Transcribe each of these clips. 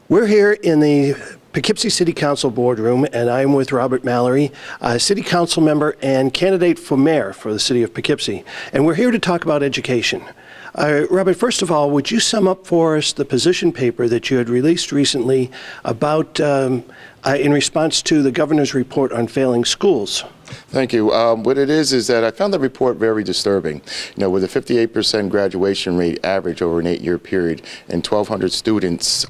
We're here in the Poughkeepsie City Council boardroom, and I'm with Robert Mallory, City Council member and candidate for mayor for the city of Poughkeepsie. And we're here to talk about education. Robert, first of all, would you sum up for us the position paper that you had released recently about, in response to the governor's report on failing schools? Thank you. What it is that I found the report very disturbing. You know, with a 58% graduation rate average over an 8-year period and 1,200 students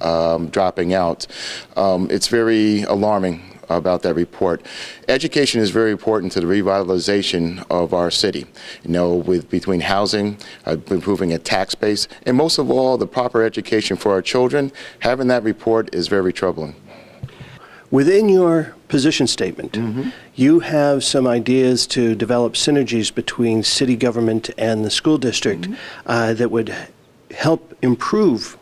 dropping out, it's very alarming about that report. Education is very important to the revitalization of our city. You know, between housing, improving a tax base, and most of all, the proper education for our children. Having that report is very troubling. Within your position statement, you have some ideas to develop synergies between city government and the school district that would help improve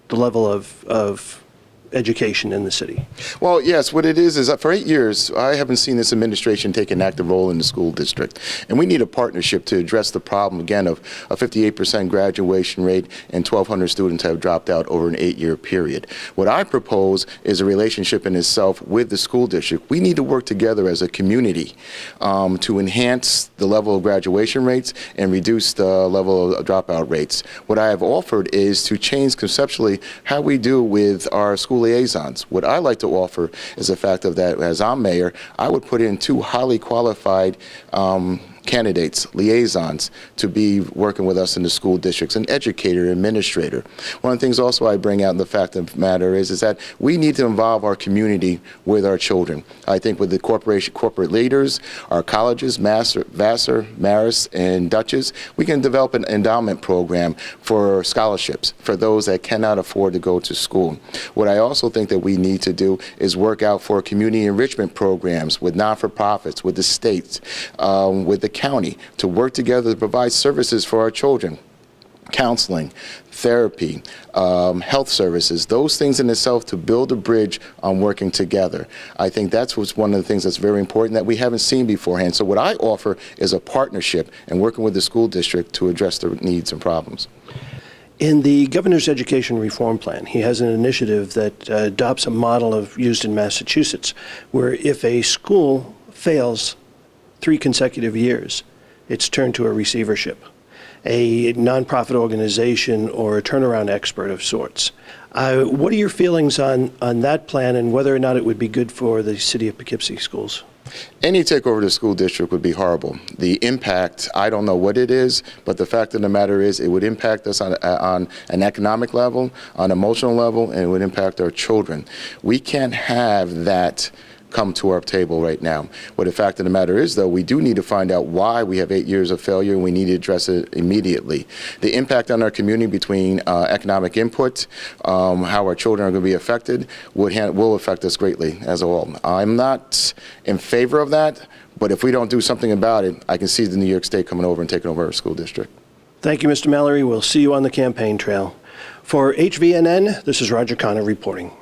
the level of education in the city. Well, yes, what it is that for 8 years, I haven't seen this administration take an active role in the school district. And we need a partnership to address the problem, again, of a 58% graduation rate and 1,200 students have dropped out over an 8-year period. What I propose is a relationship in itself with the school district. We need to work together as a community to enhance the level of graduation rates and reduce the level of dropout rates. What I have offered is to change conceptually how we do with our school liaisons. What I like to offer is the fact of that as I'm mayor, I would put in 2 highly qualified candidates, liaisons, to be working with us in the school districts, an educator, administrator. One of the things also I bring out in the fact of the matter is that we need to involve our community with our children. I think with the corporate leaders, our colleges, Vassar, Marist, and Dutchess, we can develop an endowment program for scholarships for those that cannot afford to go to school. What I also think that we need to do is work out for community enrichment programs with non-for-profits, with the states, with the county, to work together to provide services for our children. Counseling, therapy, health services, those things in itself to build a bridge on working together. I think that's what's one of the things that's very important that we haven't seen beforehand. So what I offer is a partnership and working with the school district to address the needs and problems. In the governor's education reform plan, he has an initiative that adopts a model used in Massachusetts, where if a school fails 3 consecutive years, it's turned to a receivership, a nonprofit organization or a turnaround expert of sorts. What are your feelings on that plan and whether or not it would be good for the city of Poughkeepsie schools? Any takeover of the school district would be horrible. The impact, I don't know what it is, but the fact of the matter is it would impact us on an economic level, on an emotional level, and it would impact our children. We can't have that come to our table right now. What the fact of the matter is, though, we do need to find out why we have 8 years of failure, and we need to address it immediately. The impact on our community between economic input, how our children are going to be affected, will affect us greatly as a whole. I'm not in favor of that, but if we don't do something about it, I can see the New York State coming over and taking over our school district. Thank you, Mr. Mallory. We'll see you on the campaign trail. For HVNN, this is Roger Connor reporting.